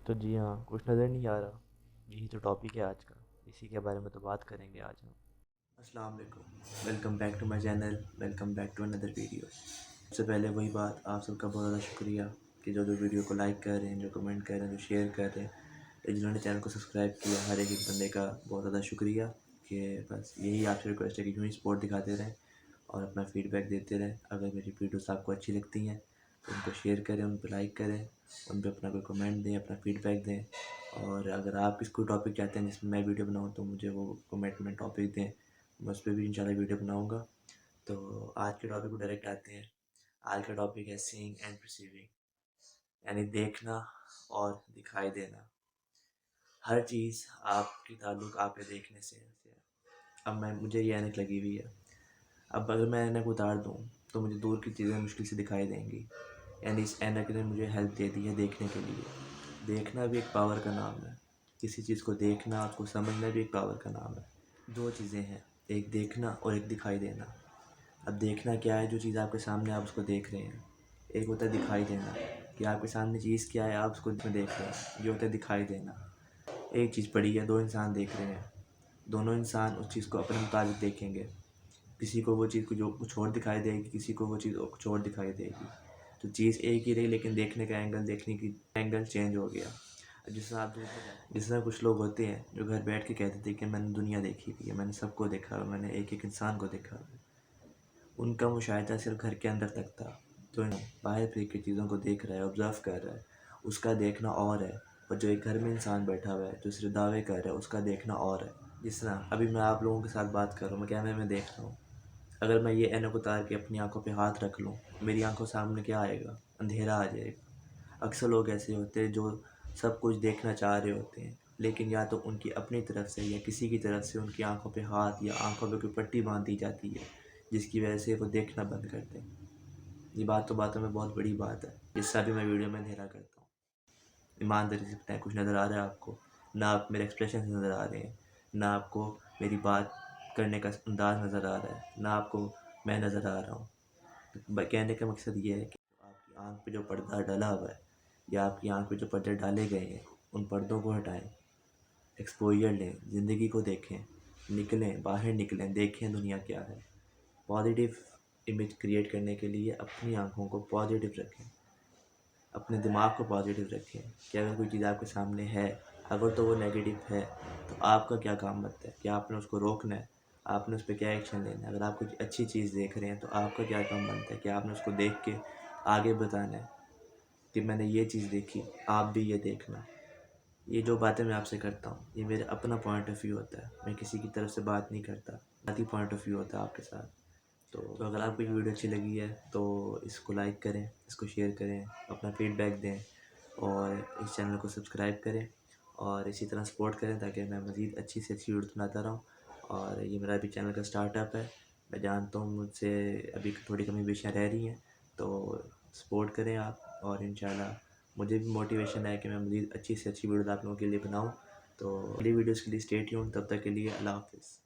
تو جی ہاں، کچھ نظر نہیں آ رہا۔ یہی تو ٹاپک ہے آج کا، اسی کے بارے میں تو بات کریں گے آج ہم۔ السلام علیکم، welcome back to my channel, welcome back to another video. سب سے پہلے وہی بات، آپ سب کا بہت زیادہ شکریہ کہ جو ویڈیو کو لائک کر رہے ہیں، جو کمنٹ کر رہے ہیں، جو شیئر کر رہے ہیں، جنہوں نے چینل کو سبسکرائب کیا، ہر ایک بندے کا بہت زیادہ شکریہ۔ کہ بس یہی آپ سے ریکویسٹ ہے کہ یوں ہی سپورٹ دکھاتے رہیں اور اپنا فیڈ بیک دیتے رہیں۔ اگر میری ویڈیوز آپ کو اچھی لگتی ہیں تو ان کو شیئر کریں، ان پہ لائک کریں، ان پہ اپنا کوئی کمنٹ دیں، اپنا فیڈ بیک دیں۔ اور اگر آپ اس کو ٹاپک چاہتے ہیں جس میں ویڈیو بناؤں تو مجھے وہ کمنٹ میں ٹاپک دیں، میں اس پہ بھی انشاءاللہ ویڈیو بناؤں گا۔ تو آج کے ٹاپک کو ڈائریکٹ آتے ہیں۔ آج کا ٹاپک ہے سینگ اینڈ پرسیونگ، یعنی دیکھنا اور دکھائی دینا۔ ہر چیز آپ کی تعلق آپ کے دیکھنے سے ہے۔ اب مجھے یہ اینک لگی ہوئی ہے، اب اگر میں اینک اتار دوں تو مجھے دور کی چیزیں مشکل سے دکھائی دیں گی، یعنی اس اینک نے مجھے ہیلپ دے دی ہے دیکھنے کے لیے۔ دیکھنا بھی ایک پاور کا نام ہے، کسی چیز کو دیکھنا، اس کو سمجھنا بھی ایک پاور کا نام ہے۔ دو چیزیں ہیں، ایک دیکھنا اور ایک دکھائی دینا۔ اب دیکھنا کیا ہے؟ جو چیز آپ کے سامنے آپ اس کو دیکھ رہے ہیں۔ ایک ہوتا ہے دکھائی دینا، کہ آپ کے سامنے چیز کیا ہے آپ اس کو دیکھ رہے ہیں، یہ ہوتا ہے دکھائی دینا۔ ایک چیز پڑی ہے، دو انسان دیکھ رہے ہیں، دونوں انسان اس چیز کو اپنے مطابق دیکھیں گے۔ کسی کو وہ چیز کچھ اور دکھائی دے گی، کسی کو وہ چیز کچھ اور دکھائی دے گی۔ تو چیز ایک ہی رہی لیکن دیکھنے کا اینگل، دیکھنے کی اینگل چینج ہو گیا۔ جس طرح کچھ لوگ ہوتے ہیں جو گھر بیٹھ کے کہتے تھے کہ میں نے دنیا دیکھی ہوئی ہے، میں نے سب کو دیکھا ہے، میں نے ایک ایک انسان کو دیکھا ہے۔ ان کا مشاہدہ صرف گھر کے اندر تک تھا، تو باہر پھر کے چیزوں کو دیکھ رہا ہے، آبزرو کر رہا ہے، اس کا دیکھنا اور ہے۔ اور جو ایک گھر میں انسان بیٹھا ہوا ہے جو صرف دعوے کر رہا ہے، اس کا دیکھنا اور ہے۔ جس طرح ابھی میں آپ لوگوں کے ساتھ بات کر رہا ہوں، میں کیمرے میں دیکھ رہا ہوں، اگر میں یہ اینک اتار کے اپنی آنکھوں پہ ہاتھ رکھ لوں، میری آنکھوں سامنے کیا آئے گا؟ اندھیرا آ جائے گا۔ اکثر لوگ ایسے ہوتے ہیں جو سب کچھ دیکھنا چاہ رہے ہوتے ہیں، لیکن یا تو ان کی اپنی طرف سے یا کسی کی طرف سے ان کی آنکھوں پہ ہاتھ یا آنکھوں پہ کوئی پٹی باندھ دی جاتی ہے، جس کی وجہ سے وہ دیکھنا بند کرتے ہیں۔ یہ باتوں میں بہت بڑی بات ہے، جس سے بھی میں ویڈیو میں اندھیرا کرتا ہوں۔ ایمانداری سے بتائیں، کچھ نظر آ رہا ہے آپ کو؟ نہ آپ میرے ایکسپریشن سے نظر آ رہے ہیں، نہ آپ کو میری بات کرنے کا انداز نظر آ رہا ہے، نہ آپ کو میں نظر آ رہا ہوں۔ کہنے کا مقصد یہ ہے کہ آپ کی آنکھ پہ جو پردہ ڈلا ہوا ہے یا آپ کی آنکھ پہ جو پردے ڈالے گئے ہیں، ان پردوں کو ہٹائیں، ایکسپوجر لیں، زندگی کو دیکھیں، نکلیں، باہر نکلیں، دیکھیں دنیا کیا ہے۔ پازیٹیو امیج کریٹ کرنے کے لیے اپنی آنکھوں کو پازیٹیو رکھیں، اپنے دماغ کو پازیٹیو رکھیں کہ اگر کوئی چیز آپ کے سامنے ہے، اگر تو وہ نیگیٹو ہے تو آپ کا کیا کام بنتا ہے کہ آپ نے اس کو روکنا ہے، آپ نے اس پہ کیا ایکشن لینا ہے۔ اگر آپ کچھ اچھی چیز دیکھ رہے ہیں تو آپ کا کیا کام بنتا ہے کہ آپ نے اس کو دیکھ کے آگے بتانا ہے کہ میں نے یہ چیز دیکھی، آپ بھی یہ دیکھنا۔ یہ جو باتیں میں آپ سے کرتا ہوں، یہ میرا اپنا پوائنٹ آف ویو ہوتا ہے، میں کسی کی طرف سے بات نہیں کرتا، ذاتی پوائنٹ آف ویو ہوتا ہے آپ کے ساتھ۔ تو اگر آپ کو یہ ویڈیو اچھی لگی ہے تو اس کو لائک کریں، اس کو شیئر کریں، اپنا فیڈ بیک دیں اور اس چینل کو سبسکرائب کریں اور اسی طرح سپورٹ کریں تاکہ میں مزید اچھی سے اچھی ویڈیو بناتا رہوں۔ اور یہ میرا ابھی چینل کا سٹارٹ اپ ہے، میں جانتا ہوں مجھ سے ابھی تھوڑی کمی بیشیاں رہ رہی ہیں، تو سپورٹ کریں آپ، اور انشاءاللہ مجھے بھی موٹیویشن ہے کہ میں مزید اچھی سے اچھی ویڈیوز آپ لوگوں کے لیے بناؤں۔ تو اگلی ویڈیوز کے لیے اسٹے ٹیونڈ، تب تک کے لیے اللہ حافظ۔